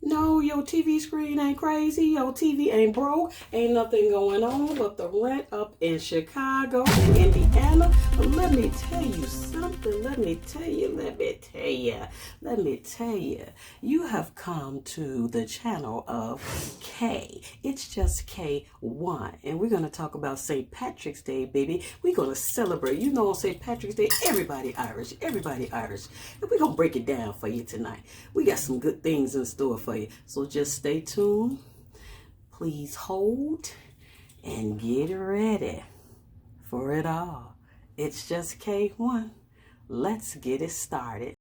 No, your TV screen ain't crazy. Your TV ain't broke. Ain't nothing going on but the rent up in Chicago and Indiana. But let me tell you something. Let me tell you. You have come to the channel of K. It's just K1. And we're going to talk about St. Patrick's Day, baby. We're going to celebrate. You know, on St. Patrick's Day, everybody Irish. Everybody Irish. And we're going to break it down for you tonight. We got some good things in store for you. So just stay tuned. Please hold and get ready for it all. It's just K1. Let's get it started.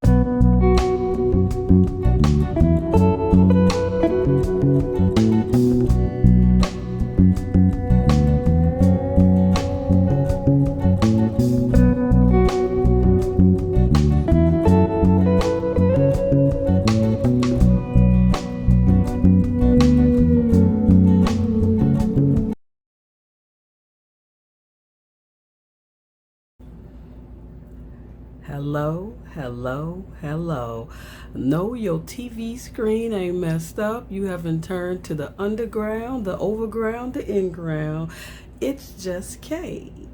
Hello. No, your TV screen ain't messed up. You haven't turned to the underground, the overground, the in-ground. It's just K1.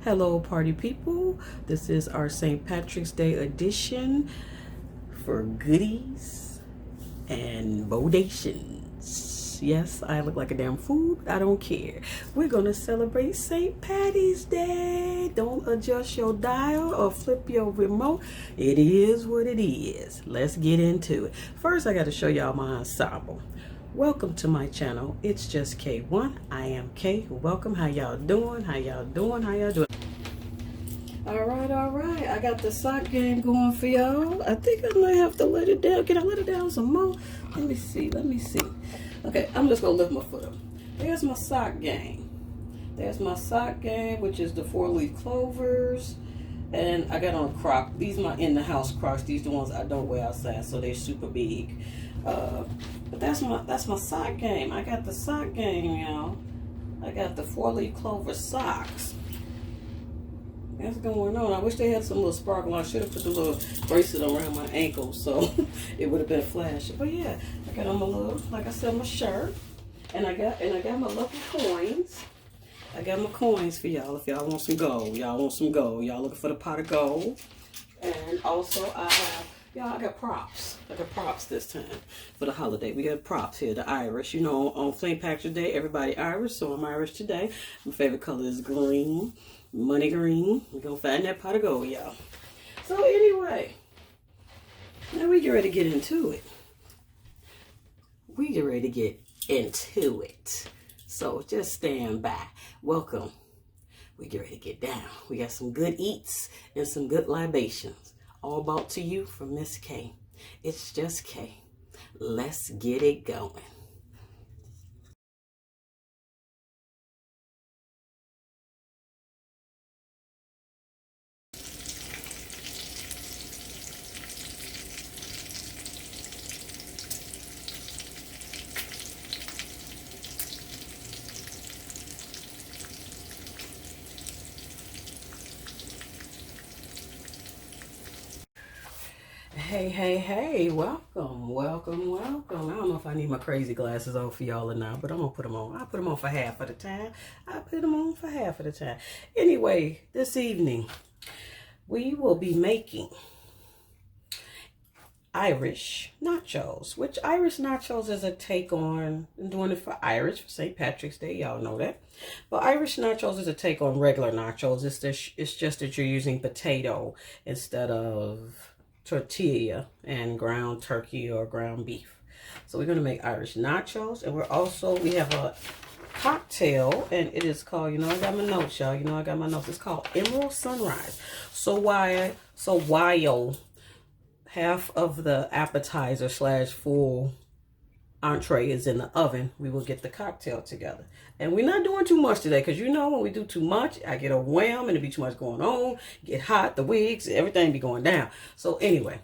Hello, party people. This is our St. Patrick's Day edition for goodies and bodations. Yes, I look like a damn fool, but I don't care. We're going to celebrate St. Patty's Day. Don't adjust your dial or flip your remote. It is what it is. Let's get into it. First, I got to show y'all my ensemble. Welcome to my channel. It's just K1. I am K. Welcome. How y'all doing? All right. I got the sock game going for y'all. I think I might have to let it down. Can I let it down some more? Let me see. Okay, I'm just going to lift my foot up. There's my sock game. Which is the 4-leaf clovers. And I got on Crocs. These are my in-the-house Crocs. These are the ones I don't wear outside, so they're super big. But that's my sock game. I got the sock game, y'all. I got the 4-leaf clover socks. That's going on. I wish they had some little sparkle. I should have put the little bracelet around my ankle so it would have been flashing. But yeah, I got on my little, like I said, my shirt, and I got my lucky coins. I got my coins for y'all if y'all want some gold. Y'all looking for the pot of gold. And also I got props. I got props this time for the holiday. We got props here, the Irish. You know, on St. Patrick's Day, everybody Irish, so I'm Irish today. My favorite color is green. Money green. We're gonna find that pot of gold, y'all. So anyway, now we get ready to get into it. So just stand by. Welcome. We get ready to get down. We got some good eats and some good libations. All brought to you from Miss K. It's just K. Let's get it going. Hey, welcome. I don't know if I need my crazy glasses on for y'all or not, but I'm gonna put them on. I'll put them on for half of the time. Anyway, this evening, we will be making Irish nachos, which Irish nachos is a take on, I'm doing it for St. Patrick's Day, y'all know that. But Irish nachos is a take on regular nachos. It's just that you're using potato instead of tortilla and ground turkey or ground beef. So we're going to make Irish nachos, and we have a cocktail, and it is called, I got my notes, y'all. It's called Emerald Sunrise. So while half of the appetizer / full entree is in the oven, we will get the cocktail together. And we're not doing too much today, because when we do too much, I get overwhelmed and there be too much going on, get hot, the wigs, everything be going down. So anyway,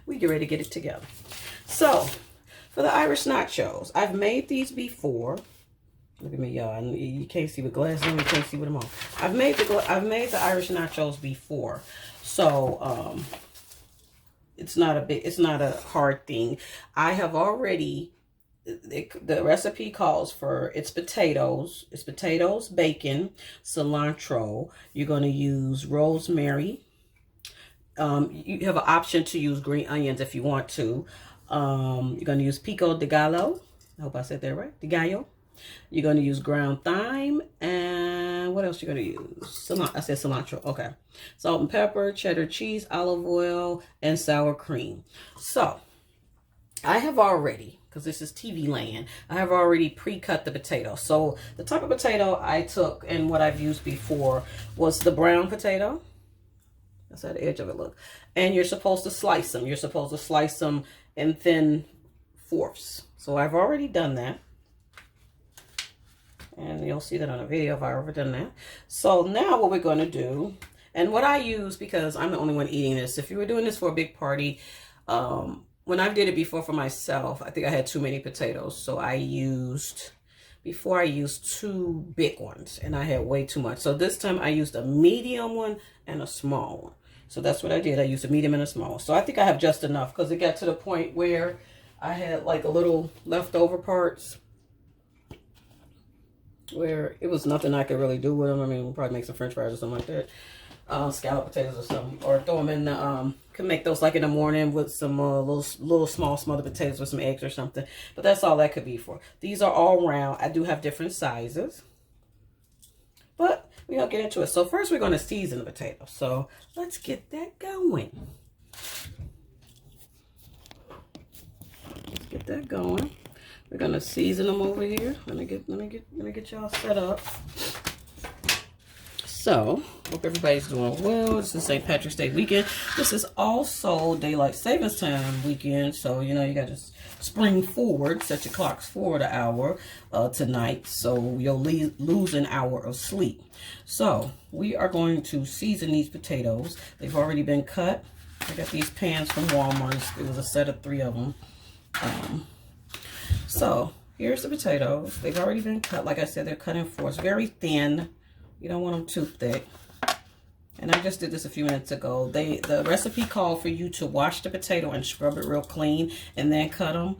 we get ready to get it together. So for the Irish nachos, I've made these before. Look at me, y'all. You can't see with glasses on, you can't see with them on. I've made the Irish nachos before. So it's not a hard thing. I have already, the recipe calls for it's potatoes, bacon, cilantro. You're going to use rosemary. You have an option to use green onions if you want to. You're going to use pico de gallo. I hope I said that right. De gallo. You're going to use ground thyme. And what else you're going to use? I said cilantro. Okay. Salt and pepper, cheddar cheese, olive oil, and sour cream. So, I have already, because this is TV land, I have already pre-cut the potato. So, the type of potato I took and what I've used before was the brown potato. That's how the edge of it look. And you're supposed to slice them. You're supposed to slice them in thin fourths. So I've already done that. And you'll see that on a video if I've ever done that. So now what we're going to do, and what I use, because I'm the only one eating this, if you were doing this for a big party, when I did it before for myself, I think I had too many potatoes. So before I used 2 big ones, and I had way too much. So this time I used a medium one and a small one. So that's what I did. I used a medium and a small one. So I think I have just enough, because it got to the point where I had like a little leftover parts where it was nothing I could really do with them. I mean, we'll probably make some french fries or something like that. Scallop potatoes or something. Or throw them in the, can make those like in the morning with some little small smothered potatoes with some eggs or something. But that's all that could be for. These are all round. I do have different sizes. But we're going to get into it. So first we're going to season the potatoes. So let's get that going. Let's get that going. We're going to season them over here. Let me get y'all set up. So, hope everybody's doing well. This is St. Patrick's Day weekend. This is also Daylight Savings Time weekend. So, you know, you got to spring forward, set your clocks forward an hour tonight. So, you'll lose an hour of sleep. So, we are going to season these potatoes. They've already been cut. I got these pans from Walmart. It was a set of 3 of them. So, here's the potatoes. They've already been cut. Like I said, they're cut in fours. Very thin. You don't want them too thick. And I just did this a few minutes ago. The recipe called for you to wash the potato and scrub it real clean and then cut them.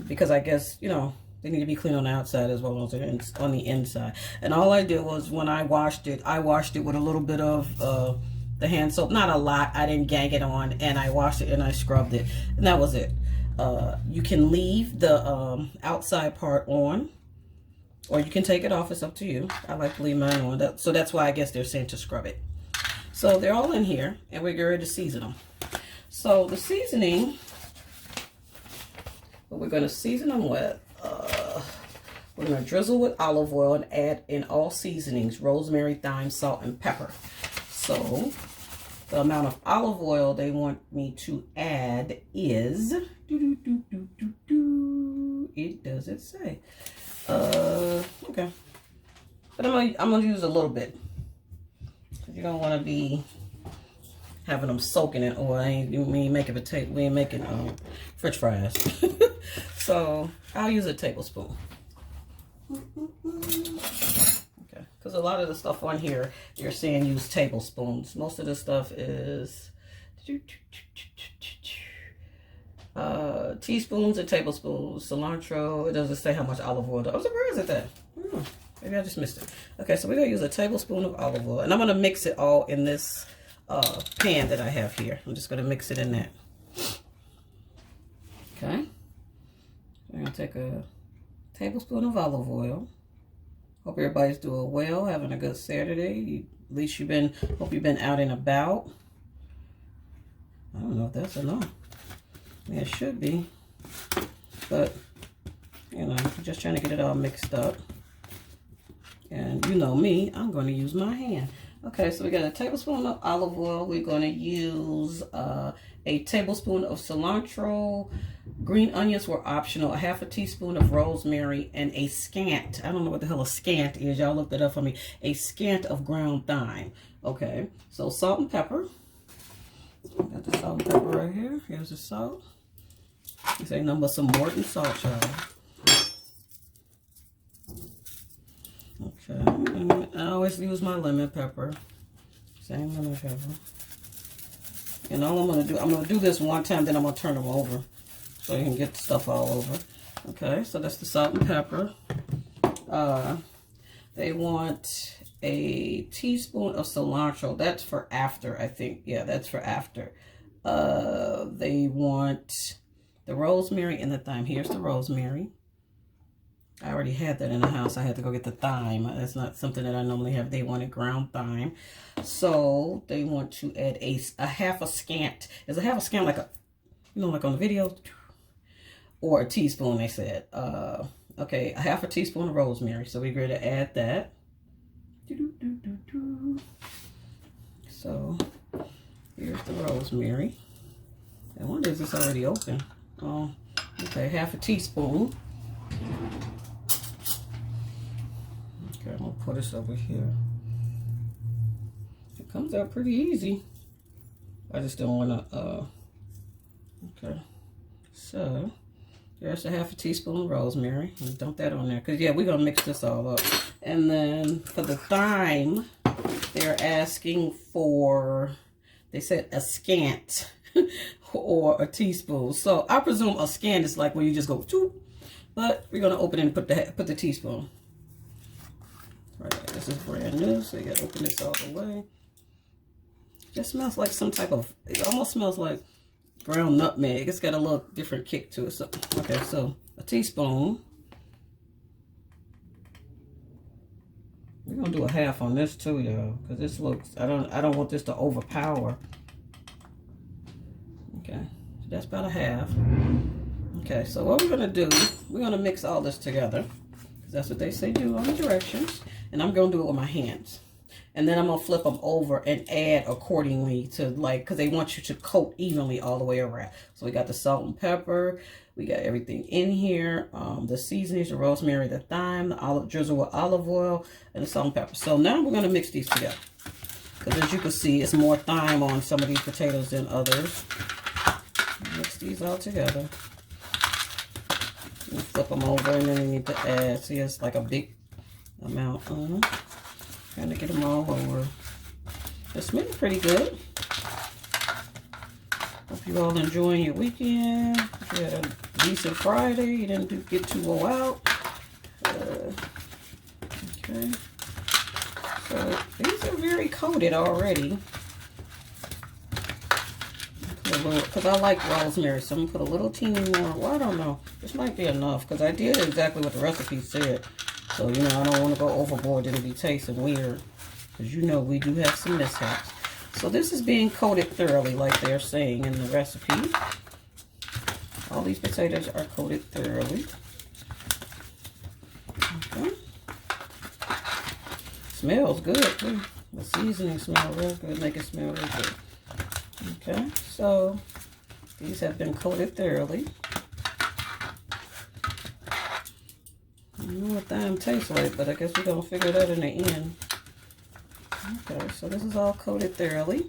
Because I guess, you know, they need to be clean on the outside as well as on the inside. And all I did was when I washed it with a little bit of the hand soap. Not a lot. I didn't gang it on. And I washed it and I scrubbed it. And that was it. You can leave the outside part on. Or you can take it off. It's up to you. I like to leave mine on. So that's why I guess they're saying to scrub it. So they're all in here. And we're ready to season them. So the seasoning, what we're going to season them with, we're going to drizzle with olive oil and add in all seasonings, rosemary, thyme, salt, and pepper. So the amount of olive oil they want me to add is, it doesn't say. Okay. But I'm gonna use a little bit. You don't want to be having them soaking in oil. We ain't making potato. We ain't making French fries. So I'll use a tablespoon. Okay. Because a lot of the stuff on here, you're seeing use tablespoons. Most of the stuff is teaspoons and tablespoons. Cilantro. It doesn't say how much olive oil. I'm surprised at that. Maybe I just missed it. Okay, so we're going to use a tablespoon of olive oil. And I'm going to mix it all in this pan that I have here. I'm just going to mix it in that. Okay. We're going to take a tablespoon of olive oil. Hope everybody's doing well, having a good Saturday. At least hope you've been out and about. I don't know if that's enough. Yeah, it should be. But, you know, I'm just trying to get it all mixed up. And you know me, I'm going to use my hand. Okay, so we got a tablespoon of olive oil. We're going to use a tablespoon of cilantro. Green onions were optional. A half a teaspoon of rosemary and a scant. I don't know what the hell a scant is. Y'all looked it up for me. A scant of ground thyme. Okay, so salt and pepper. Got the salt and pepper right here. Here's the salt. This ain't nothing but some Morton salt, y'all. Okay, and I always use my lemon pepper. Same lemon pepper. And all I'm going to do this one time, then I'm going to turn them over so you can get the stuff all over. Okay, so that's the salt and pepper. They want a teaspoon of cilantro. That's for after, I think. Yeah, that's for after. They want the rosemary and the thyme. Here's the rosemary. I already had that in the house. I had to go get the thyme. That's not something that I normally have. They wanted ground thyme. So they want to add a half a scant. Is a half a scant like a, you know, like on the video? Or a teaspoon, they said. Okay, a half a teaspoon of rosemary. So we're going to add that. So here's the rosemary. I wonder if it's already open. Oh, okay, half a teaspoon. Okay, I'm gonna put this over here. It comes out pretty easy. I just don't wanna, okay. So, there's a half a teaspoon of rosemary. And dump that on there. Cause yeah, we're gonna mix this all up. And then for the thyme, they're asking for, they said a scant or a teaspoon. So I presume a scant is like when you just go, choop. But we're gonna open it and put the teaspoon. Right, this is brand new, so you gotta open this all the way. It just smells like some type of, it almost smells like ground nutmeg. It's got a little different kick to it. So, okay, so a teaspoon. We're gonna do a half on this too, y'all, because this looks, I don't want this to overpower. Okay, so that's about a half. Okay, so what we're gonna do, we're gonna mix all this together, because that's what they say do on the directions. And I'm gonna do it with my hands. And then I'm gonna flip them over and add accordingly to, like, because they want you to coat evenly all the way around. So we got the salt and pepper, we got everything in here, the seasonings, the rosemary, the thyme, the olive drizzle with olive oil, and the salt and pepper. So now we're gonna mix these together. Because as you can see, it's more thyme on some of these potatoes than others. Mix these all together. You flip them over, and then you need to add, see, it's like a big amount on them. Trying to get them all over. It's smelling pretty good. Hope you all enjoying your weekend. If you had a decent Friday, you didn't get too low out. Okay. So these are very coated already. Because I like rosemary, so I'm going to put a little teeny more. Well, I don't know. This might be enough, because I did exactly what the recipe said. So, you know, I don't want to go overboard. It'll be tasting weird. Because, you know, we do have some mishaps. So this is being coated thoroughly, like they're saying in the recipe. All these potatoes are coated thoroughly. Okay. Smells good, too. The seasoning smells real good. Make it smell real good. Okay, so these have been coated thoroughly. I don't know what thyme tastes like, but I guess we're going to figure that in the end. Okay, so this is all coated thoroughly.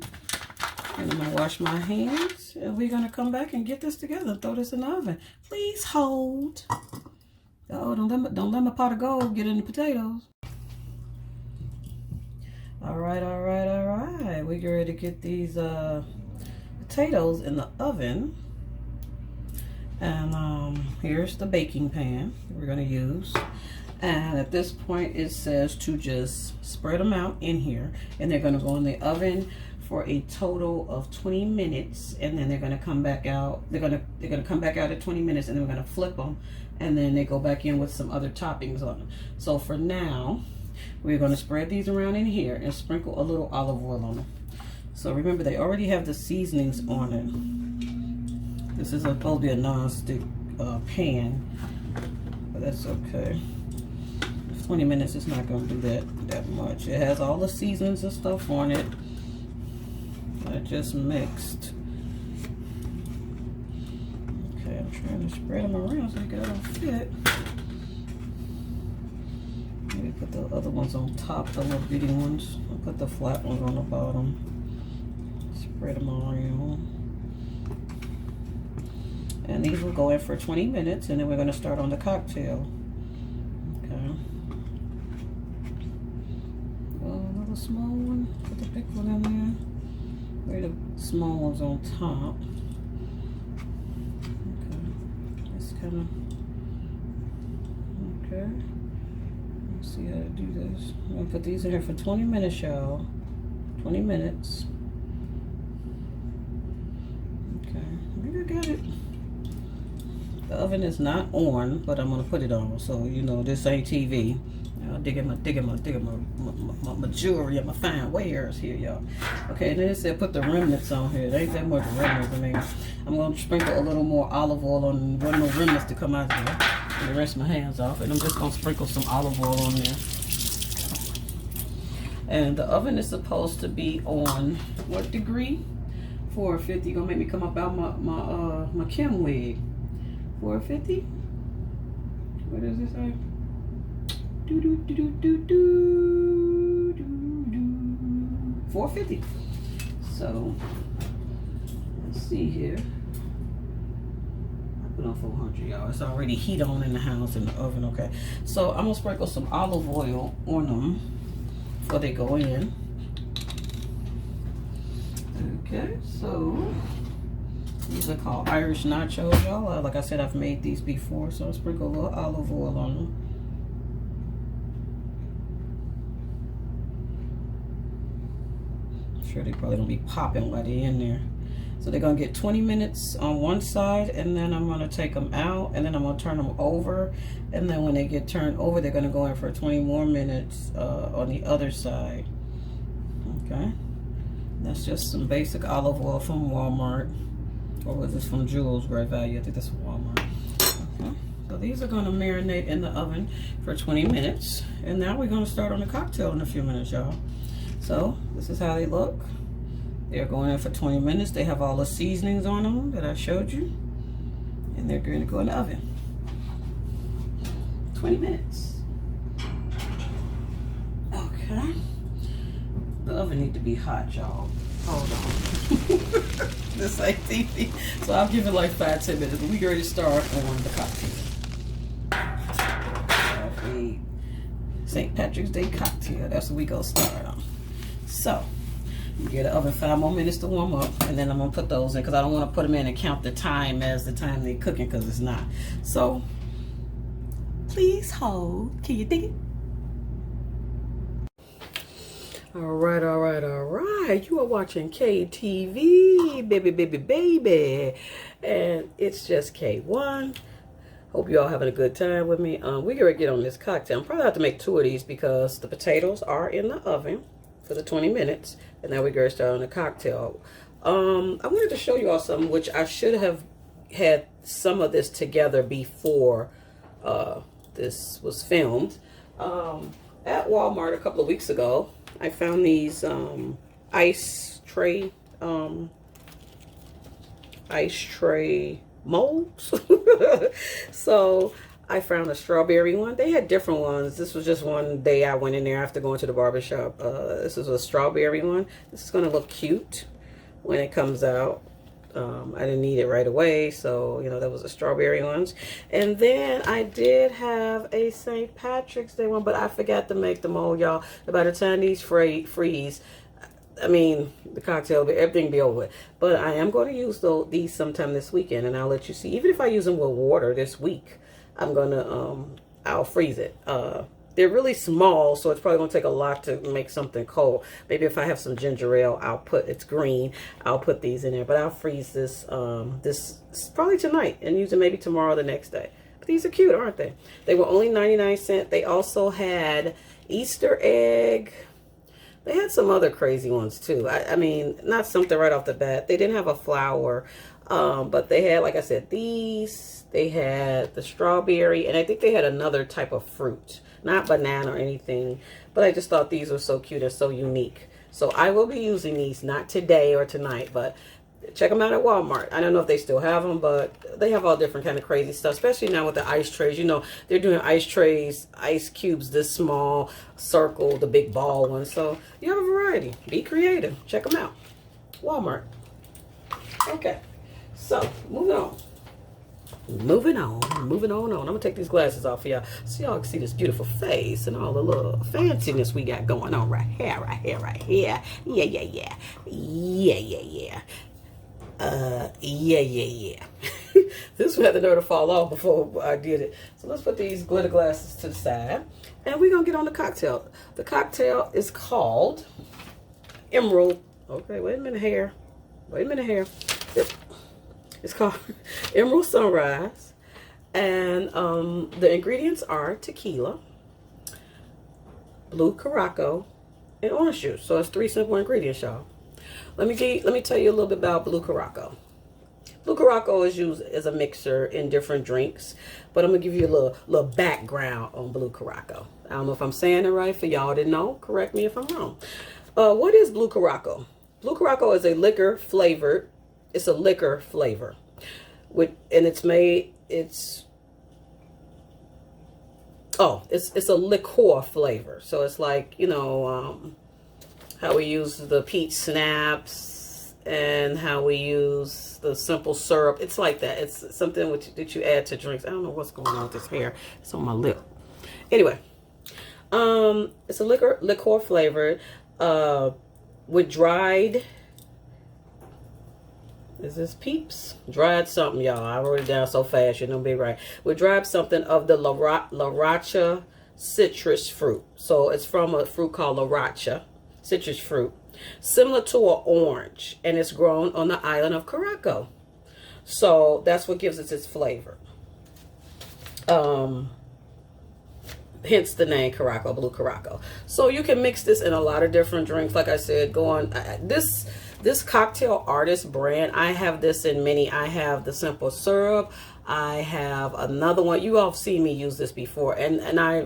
And I'm going to wash my hands. And we're going to come back and get this together and throw this in the oven. Please hold. Oh, don't let my pot of gold get in the potatoes. All right. We're ready to get these potatoes in the oven. And here's the baking pan we're going to use. And at this point, it says to just spread them out in here. And they're going to go in the oven for a total of 20 minutes. And then they're going to come back out. They're going to come back out at 20 minutes, and then we're going to flip them. And then they go back in with some other toppings on them. So for now, we're going to spread these around in here and sprinkle a little olive oil on them. So remember, they already have the seasonings on it. This is supposed to be a non-stick pan, but that's okay. 20 minutes is not going to do that much. It has all the seasonings and stuff on it. I just mixed. Okay, I'm trying to spread them around so they all fit. Maybe put the other ones on top, the little bitty ones. I'll put the flat ones on the bottom. Spread them around. And these will go in for 20 minutes, and then we're going to start on the cocktail. Okay. Another small one. Put the big one in there. Where the small ones on top. Okay. Just kind of, okay. Let's see how to do this. I'm gonna put these in here for 20 minutes, y'all. 20 minutes. Okay, I think I got it. The oven is not on, but I'm gonna put it on, so you know this ain't TV. I'm digging my jewelry and my fine wares here, y'all. Okay, and then it said put the remnants on here. There ain't that much remnants. I mean, I'm gonna sprinkle a little more olive oil on one of the remnants to come out here. And rinse my hands off, and I'm just gonna sprinkle some olive oil on there. And the oven is supposed to be on what degree? 450. Gonna make me come up out my Kim wig. 450. What does it say? 450. So let's see here. I put on 400, y'all. It's already heat on in the house in the oven. Okay. So I'm gonna sprinkle some olive oil on them before they go in. Okay. So these are called Irish nachos, y'all. Like I said, I've made these before, so I'll sprinkle a little olive oil on them. I'm sure they probably don't be popping while they're in there. So they're gonna get 20 minutes on one side, and then I'm gonna take them out, and then I'm gonna turn them over, and then when they get turned over, they're gonna go in for 20 more minutes on the other side. Okay, that's just some basic olive oil from Walmart. Or was this from Jewel's Great Value? I think that's from Walmart. Okay. So these are going to marinate in the oven for 20 minutes. And now we're going to start on the cocktail in a few minutes, y'all. So this is how they look. They're going in for 20 minutes. They have all the seasonings on them that I showed you. And they're going to go in the oven. 20 minutes. Okay. The oven needs to be hot, y'all. Hold on. This ain't TV. So I'll give it like 5-10 minutes. But we ready to start on the cocktail. Coffee. St. Patrick's Day cocktail. That's what we gonna start on. So you get the oven 5 more minutes to warm up, and then I'm gonna put those in because I don't want to put them in and count the time as the time they're cooking because it's not. So please hold. Can you dig it? All right. You are watching KTV, baby. And it's just K1. Hope you all having a good time with me. We're going to get on this cocktail. I'm probably have to make 2 of these because the potatoes are in the oven for the 20 minutes. And now we're going to start on the cocktail. I wanted to show you all something, which I should have had some of this together before this was filmed. At Walmart a couple of weeks ago, I found these ice tray molds. So I found a strawberry one. They had different ones. This was just one day I went in there after going to the barbershop. This is a strawberry one. This is going to look cute when it comes out. I didn't need it right away, so you know that was the strawberry ones. And then I did have a St. Patrick's Day one, but I forgot to make the mold, y'all. By the time these freeze, I mean the cocktail, everything be over with. But I am going to use these sometime this weekend, and I'll let you see. Even if I use them with water this week, I'm gonna I'll freeze it. They're really small, so it's probably going to take a lot to make something cold. Maybe if I have some ginger ale, it's green, I'll put these in there. But I'll freeze this probably tonight and use it maybe tomorrow or the next day. But these are cute, aren't they? They were only 99¢. They also had Easter egg. They had some other crazy ones too. I mean, not something right off the bat. They didn't have a flower, but they had, like I said, these. They had the strawberry, and I think they had another type of fruit. Not banana or anything, but I just thought these were so cute and so unique. So I will be using these, not today or tonight, but check them out at Walmart. I don't know if they still have them, but they have all different kind of crazy stuff, especially now with the ice trays. You know, they're doing ice trays, ice cubes this small, circle, the big ball ones. So you have a variety. Be creative. Check them out. Walmart. Okay, so moving on. moving on. I'm gonna take these glasses off for y'all so y'all can see this beautiful face and all the little fanciness we got going on right here. Yeah. This one had the nerve to fall off before I did it. So let's put these glitter glasses to the side. And we're going to get on the cocktail. The cocktail is called Emerald. Okay, wait a minute here. It's called Emerald Sunrise. And the ingredients are tequila, blue Curaçao, and orange juice. So it's 3 simple ingredients, y'all. Let me tell you a little bit about blue Curaçao. Blue Curaçao is used as a mixer in different drinks, but I'm gonna give you a little background on blue Curaçao. I don't know if I'm saying it right. For y'all that know, correct me if I'm wrong. What is blue Curaçao? Blue Curaçao is a liquor flavored. It's a liquor flavor, and it's a liqueur flavor. So it's like, you know, how we use the peach schnapps and how we use the simple syrup. It's like that. It's something that you add to drinks. I don't know what's going on with this hair. It's on my lip. Anyway, it's a liqueur flavored with dried. Is this peeps? Dried something, y'all. I wrote it down so fast, you're gonna be right. We dried something of the Laracha citrus fruit. So it's from a fruit called Laracha citrus fruit, similar to an orange, and it's grown on the island of Curaçao. So that's what gives it its flavor. Hence the name Curaçao, blue Curaçao. So you can mix this in a lot of different drinks. Like I said, go on this cocktail artist brand. I have this in many. I have the simple syrup. I have another one. You all have seen me use this before, and I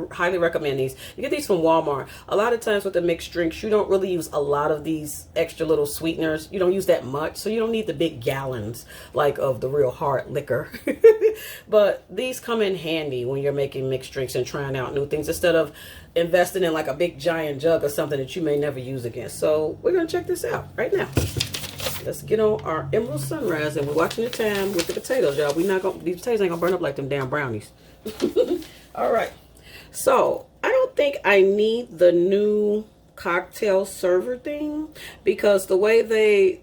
highly recommend these. You get these from Walmart. A lot of times with the mixed drinks, you don't really use a lot of these extra little sweeteners. You don't use that much, so you don't need the big gallons like of the real hard liquor. But these come in handy when you're making mixed drinks and trying out new things instead of investing in like a big giant jug or something that you may never use again. So we're gonna check this out right now. Let's get on our Emerald Sunrise, and we're watching the time with the potatoes, y'all. These potatoes ain't gonna burn up like them damn brownies. All right. So I don't think I need the new cocktail server thing, because the way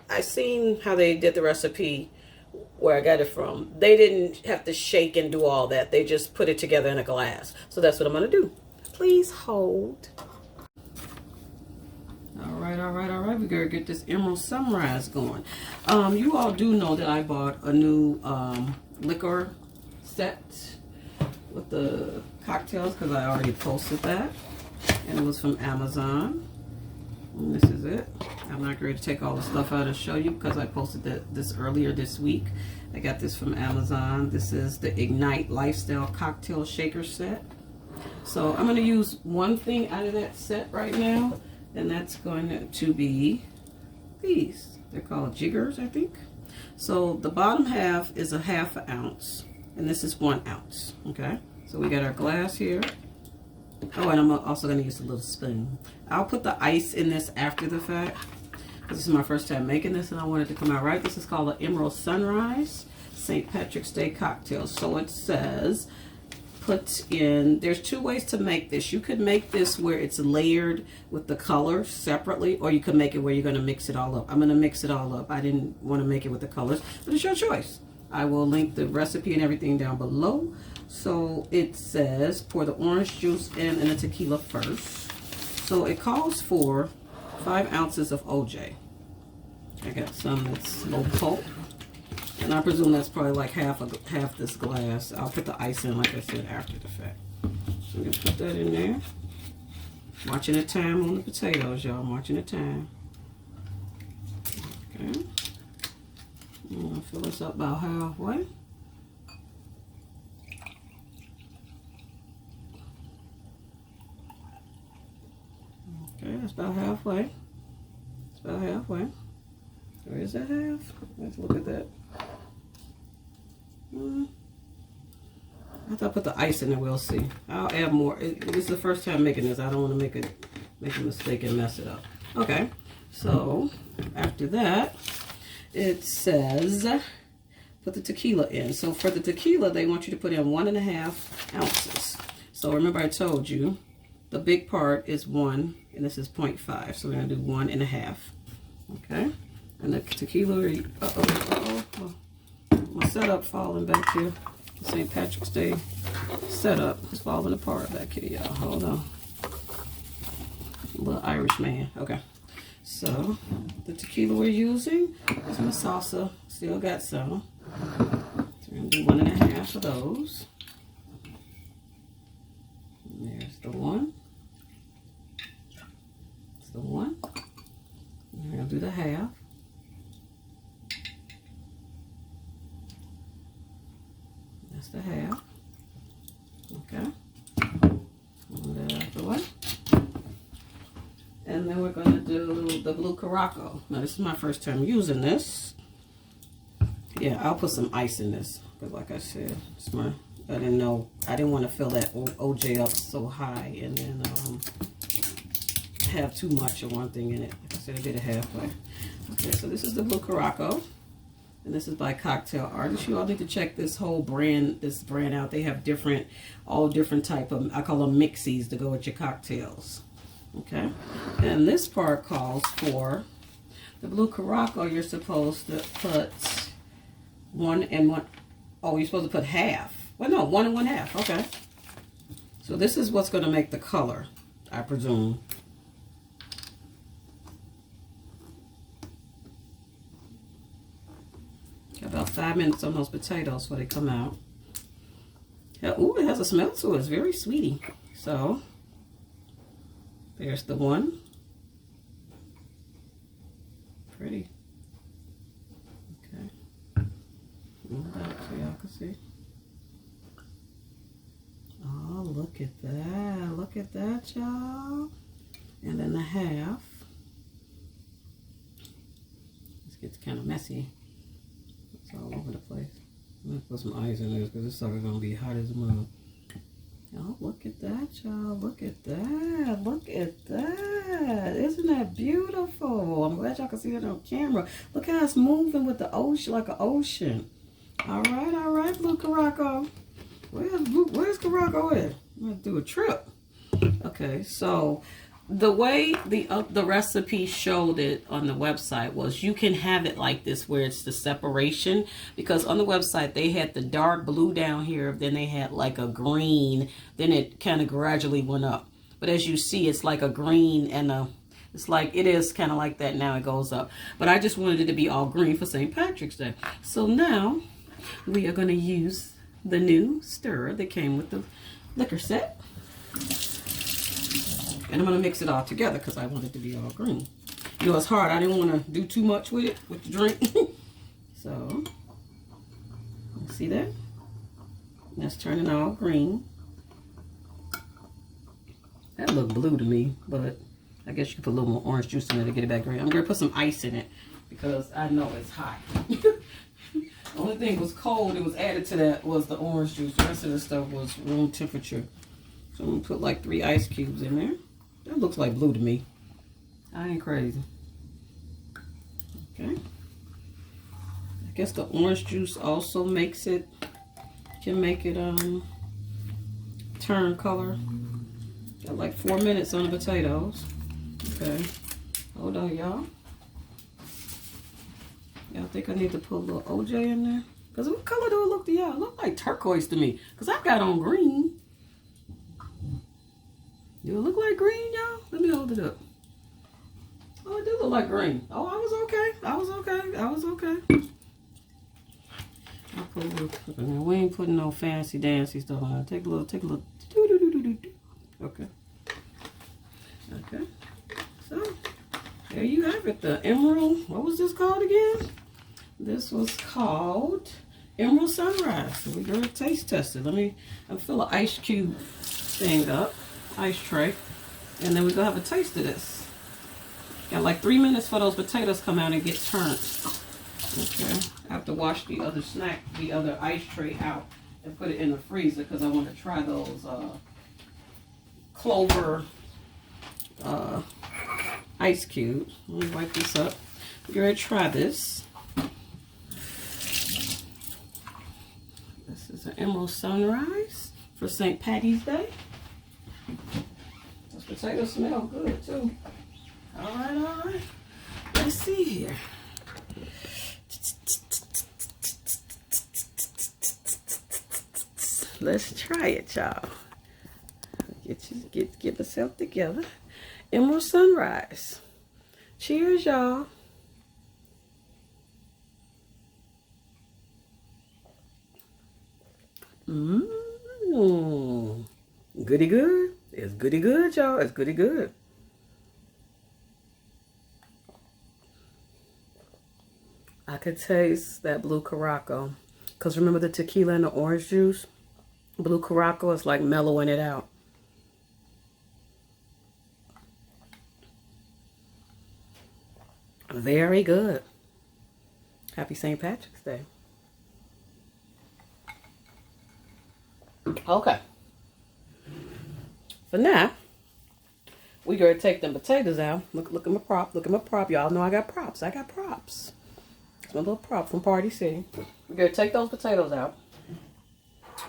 I seen how they did the recipe where I got it from. They didn't have to shake and do all that. They just put it together in a glass. So that's what I'm gonna do. Please hold. All right. We're gonna get this Emerald Sunrise going. You all do know that I bought a new liquor set with the cocktails, because I already posted that, and it was from Amazon. And this is it. I'm not going to take all the stuff out and show you because I posted this earlier this week. I got this from Amazon. This is the Ignite Lifestyle Cocktail Shaker set. So I'm going to use one thing out of that set right now, and that's going to be these. They're called jiggers, I think. So the bottom half is a ½ ounce, and this is 1 ounce. Okay, so we got our glass here. Oh, and I'm also going to use a little spoon. I'll put the ice in this after the fact, because this is my first time making this and I want it to come out right. This is called the Emerald Sunrise St. Patrick's Day Cocktail. So it says put in, there's 2 ways to make this. You could make this where it's layered with the colors separately, or you could make it where you're going to mix it all up. I'm going to mix it all up. I didn't want to make it with the colors, but it's your choice. I will link the recipe and everything down below. So it says pour the orange juice in and the tequila first. So it calls for 5 ounces of OJ. I got some that's low pulp, and I presume that's probably like half this glass. I'll put the ice in, like I said, after the fact. So I'm gonna put that in there. Watching the time on the potatoes, y'all. I'm watching the time. Okay. I'm gonna fill this up about halfway. Okay, that's about halfway. It's about halfway. Or is that half? Let's look at that. I thought I put the ice in there. We'll see. I'll add more. This is the first time making this. I don't want to make a mistake and mess it up. Okay, so after that, it says put the tequila in. So for the tequila, they want you to put in 1.5 ounces. So remember I told you the big part is 1 and this is 0.5. So we're gonna do 1.5. Okay. And the tequila, my setup falling back here. St. Patrick's Day setup is falling apart back here, y'all. Hold on. Little Irish man. Okay. So the tequila we're using is my salsa. Still got some. So we're gonna do 1.5 of those. And there's the one. That's the one. And we're gonna do the half. That's the half. Okay. Move that out the way. And then we're going to do the blue Caraco. Now, this is my first time using this. Yeah, I'll put some ice in this. Because like I said, it's my, I didn't want to fill that OJ up so high and then have too much of one thing in it. Like I said, I did it halfway. Okay, so this is the blue Caraco. And this is by Cocktail Artist. You all need to check this brand out. They have all different type of, I call them mixies to go with your cocktails. Okay. And this part calls for the blue Caraco. You're supposed to put 1 and 1. Oh, you're supposed to put half. Well, no, 1 and 1/2. Okay. So this is what's going to make the color, I presume. About 5 minutes on those potatoes before they come out. Yeah, ooh, it has a smell to it. It's very sweety. So, there's the one. Pretty. Okay. Move that so y'all can see. Oh, look at that. Look at that, y'all. And then the half. This gets kind of messy. It's all over the place. I'm going to put some ice in this because this sucker's going to be hot as a mug. Oh, look at that, y'all. Look at that. Look at that. Isn't that beautiful? I'm glad y'all can see it on camera. Look how it's moving with the ocean, like an ocean. All right, Blue Caraco. Where's Caraco at? I'm going to do a trip. Okay, so the way the recipe showed it on the website was you can have it like this where it's the separation, because on the website they had the dark blue down here, then they had like a green, then it kind of gradually went up. But as you see, it's like a green and it's like, it is kind of like that now, it goes up. But I just wanted it to be all green for St. Patrick's Day. So now we are going to use the new stirrer that came with the liquor set. And I'm going to mix it all together because I want it to be all green. You know, it's hard. I didn't want to do too much with it, with the drink. So, see that? That's turning all green. That looked blue to me, but I guess you can put a little more orange juice in it to get it back green. I'm going to put some ice in it because I know it's hot. The only thing was cold that was added to that was the orange juice. The rest of the stuff was room temperature. So I'm going to put like 3 ice cubes in there. That looks like blue to me. I ain't crazy. Okay. I guess the orange juice also makes it, can make it turn color. Got like 4 minutes on the potatoes. Okay. Hold on, y'all. Y'all think I need to put a little OJ in there? Because what color do it look to y'all? It look like turquoise to me. Because I've got on green. Do it look like green, y'all? Let me hold it up. Oh, it do look like green. Oh, I was okay. I was okay. I was okay. I'll put a little, we ain't putting no fancy dancy stuff on. Take a little. Okay. Okay. So, there you have it. The Emerald, what was this called again? This was called Emerald Sunrise. So we're going to taste test it. I'll fill an ice cube thing up. Ice tray, and then we're gonna have a taste of this. Got like 3 minutes for those potatoes come out and get turned. Okay, I have to wash the other ice tray out and put it in the freezer because I want to try those clover ice cubes. Let me wipe this up. We're gonna try this. This is an Emerald Sunrise for St. Patty's Day. Those potatoes smell good too. All right. Let's see here. Let's try it, y'all. Get yourself together. Emerald Sunrise. Cheers, y'all. Goody good. It's goody good, y'all. It's goody good. I could taste that blue Caraco. Because remember the tequila and the orange juice? Blue Caraco is like mellowing it out. Very good. Happy St. Patrick's Day. Okay. For now, we gotta take them potatoes out. Look at my prop. Look at my prop. Y'all know I got props. I got props. It's my little prop from Party City. We're gonna take those potatoes out.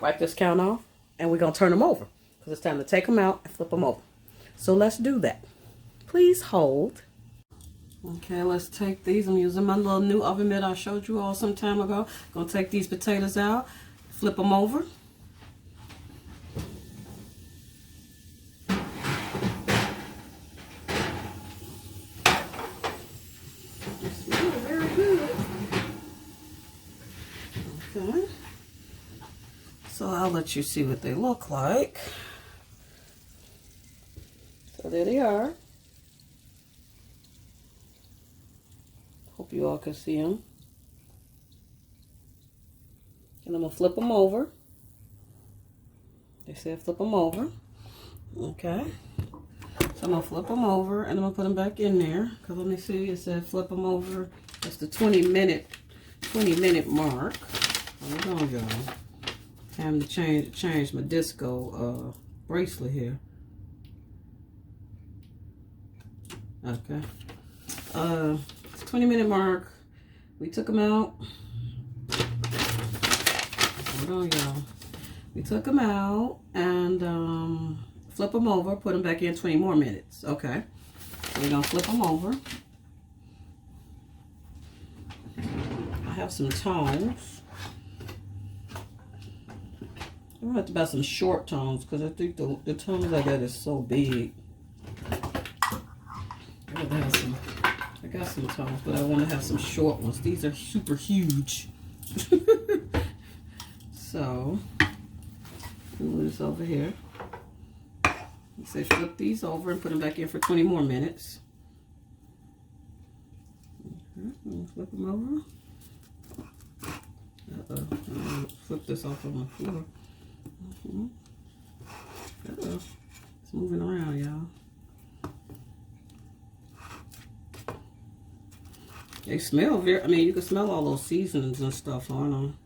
Wipe this count off. And we're gonna turn them over. Because it's time to take them out and flip them over. So let's do that. Please hold. Okay, let's take these. I'm using my little new oven mitt I showed you all some time ago. Gonna take these potatoes out, flip them over. They smell very good. Okay. So I'll let you see what they look like. So there they are. Hope you all can see them. And I'm going to flip them over. They said flip them over. Okay. So I'm going to flip them over and I'm going to put them back in there. Because let me see, it said flip them over. That's the 20 minute mark. Hold on, y'all. Time to change my disco bracelet here. Okay. 20-minute mark. We took them out. Hold on, y'all. We took them out and flip them over, put them back in 20 more minutes. Okay. So we're gonna flip them over. I have some tongs. I'm gonna have to buy some short tongs because I think the tongs I got is so big. I got some tongs, but I want to have some short ones. These are super huge. So, move this over here. You say flip these over and put them back in for 20 more minutes. Okay, flip them over. Flip this off of my floor. It's moving around, y'all. They smell very, I mean, you can smell all those seasonings and stuff on them.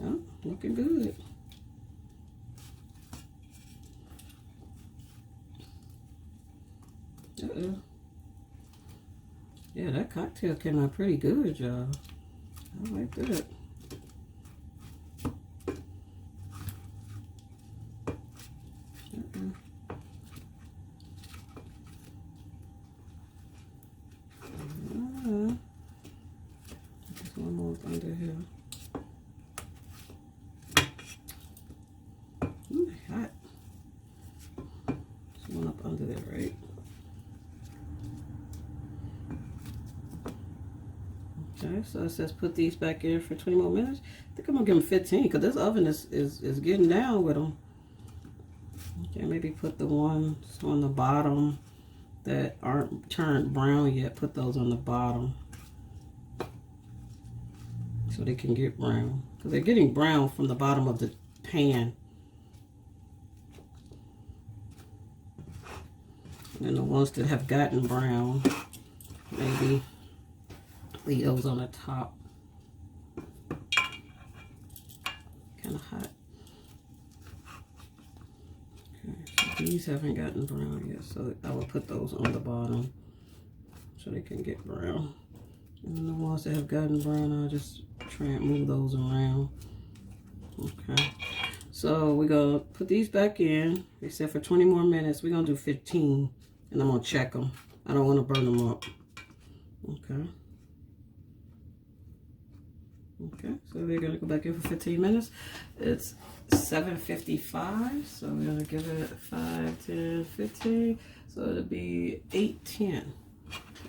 Oh, looking good. Yeah, that cocktail came out pretty good, y'all. I like that. There's one more under here. Ooh, hot. There's one up under there, right? Okay, so it says put these back in for 20 more minutes. I think I'm gonna give them 15 because this oven is getting down with them. Okay, maybe put the ones on the bottom that aren't turned brown yet. Put those on the bottom so they can get brown because they're getting brown from the bottom of the pan. And then the ones that have gotten brown, maybe leave those on the top. Kind of hot. Okay, so these haven't gotten brown yet, so I will put those on the bottom. so they can get brown. And the ones that have gotten brown, I'll just try and move those around. Okay. So we're going to put these back in. They said for 20 more minutes. We're going to do 15. And I'm going to check them. I don't want to burn them up. Okay. Okay. So they're going to go back in for 15 minutes. It's 7:55. So we're going to give it 5, 10, 15. So it'll be 8, 10.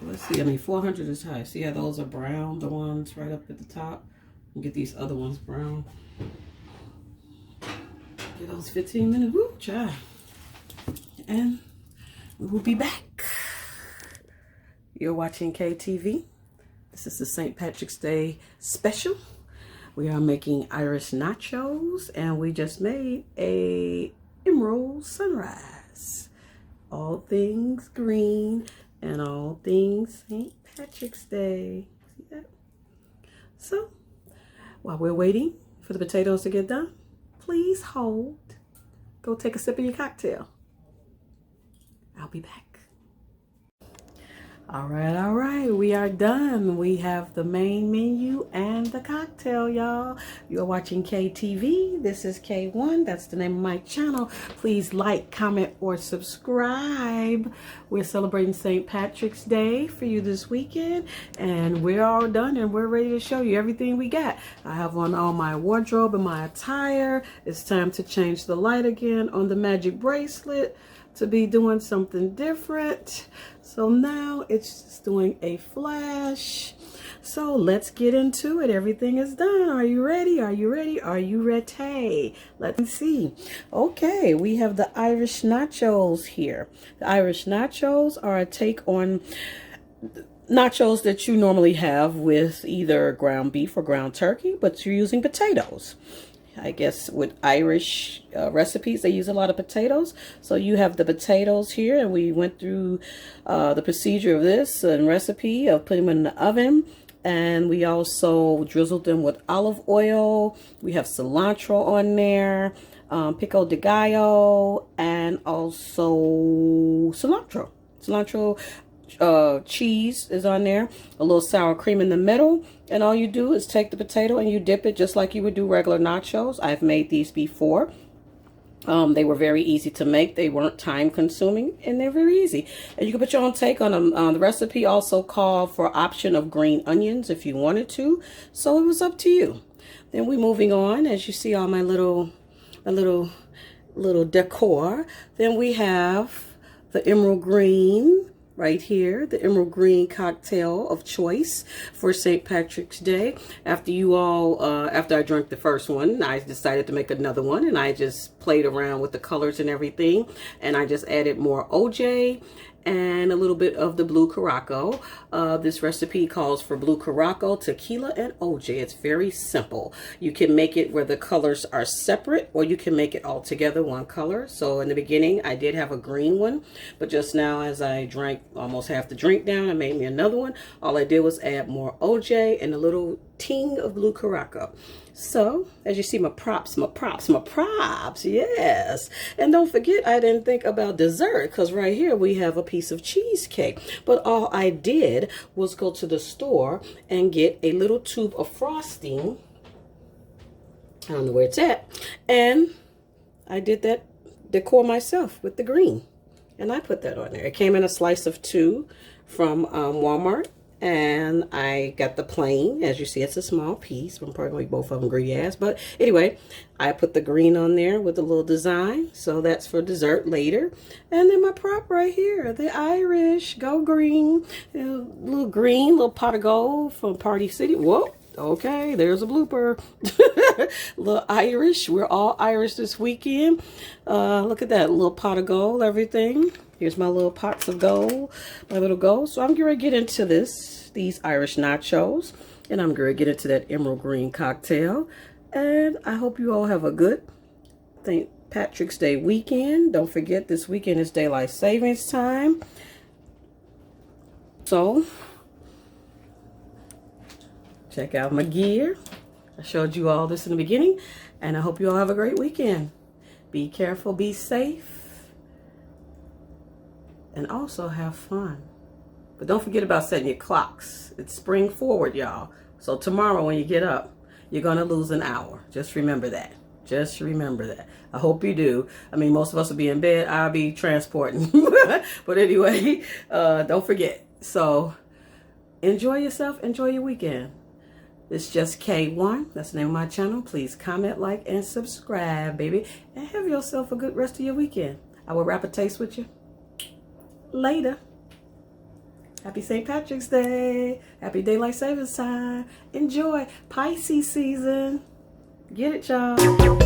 Let's see. I mean, 400 is high. See how those are brown? The ones right up at the top. And get these other ones brown. Get those 15 minutes. Woo, child. And we will be back. You're watching KTV. This is the St. Patrick's Day special. We are making Irish nachos, and we just made a emerald sunrise. All things green and all things St. Patrick's Day. See that? So, while we're waiting for the potatoes to get done, please hold. Go take a sip of your cocktail. I'll be back. All right. We are done. We have the main menu and the cocktail, y'all. You're watching KTV. This is K1. That's the name of my channel. Please like, comment, or subscribe. We're celebrating St. Patrick's Day for you this weekend. And we're all done and we're ready to show you everything we got. I have on all my wardrobe and my attire. It's time to change the light again on the magic bracelet to be doing something different. So now it's just doing a flash. So let's get into it. Everything is done. Are you ready? Are you ready? Are you ready? Let's see. Okay, we have the Irish nachos here. The Irish nachos are a take on nachos that you normally have with either ground beef or ground turkey, but you're using potatoes. I guess with Irish recipes, they use a lot of potatoes. So you have the potatoes here, and we went through the procedure of this and recipe of putting them in the oven. And we also drizzled them with olive oil. We have cilantro on there, pico de gallo, and also cilantro. Cheese is on there, a little sour cream in the middle, and all you do is take the potato and you dip it just like you would do regular nachos. I've made these before. They were very easy to make. They weren't time consuming, and they're very easy. And you can put your own take on them. The recipe also called for option of green onions if you wanted to, so it was up to you. Then we're moving on. As you see all my little decor. Then we have the emerald green right here, the emerald green cocktail of choice for St. Patrick's Day. After I drank the first one, I decided to make another one, and I just played around with the colors and everything, and I just added more OJ and a little bit of the blue Curaçao. This recipe calls for blue Curaçao, tequila, and OJ. It's very simple. You can make it where the colors are separate, or you can make it all together one color. So in the beginning, I did have a green one, but just now as I drank almost half the drink down, I made me another one. All I did was add more OJ and a little ting of blue Curaçao. So, as you see, my props, yes. And don't forget, I didn't think about dessert, because right here we have a piece of cheesecake. But all I did was go to the store and get a little tube of frosting. I don't know where it's at. And I did that decor myself with the green. And I put that on there. It came in a slice of 2 from Walmart. And I got the plain. As you see, it's a small piece. I'm probably going to make both of them greedy ass. But anyway, I put the green on there with a little design. So that's for dessert later. And then my prop right here, the Irish. Go green. Little green, little pot of gold from Party City. Whoa. Okay, there's a blooper. Little Irish. We're all Irish this weekend. Look at that. Little pot of gold, everything. Here's my little pots of gold, my little gold. So I'm going to get into these Irish nachos, and I'm going to get into that emerald green cocktail. And I hope you all have a good St. Patrick's Day weekend. Don't forget, this weekend is daylight savings time. So check out my gear. I showed you all this in the beginning, and I hope you all have a great weekend. Be careful, be safe, and also have fun. But don't forget about setting your clocks. It's spring forward, y'all. So tomorrow when you get up, you're going to lose an hour. Just remember that. Just remember that. I hope you do. I mean, most of us will be in bed. I'll be transporting. But anyway, don't forget. So enjoy yourself. Enjoy your weekend. It's just K1. That's the name of my channel. Please comment, like, and subscribe, baby. And have yourself a good rest of your weekend. I will wrap a taste with you later. Happy St. Patrick's Day. Happy Daylight Savings Time. Enjoy Pisces season. Get it, y'all.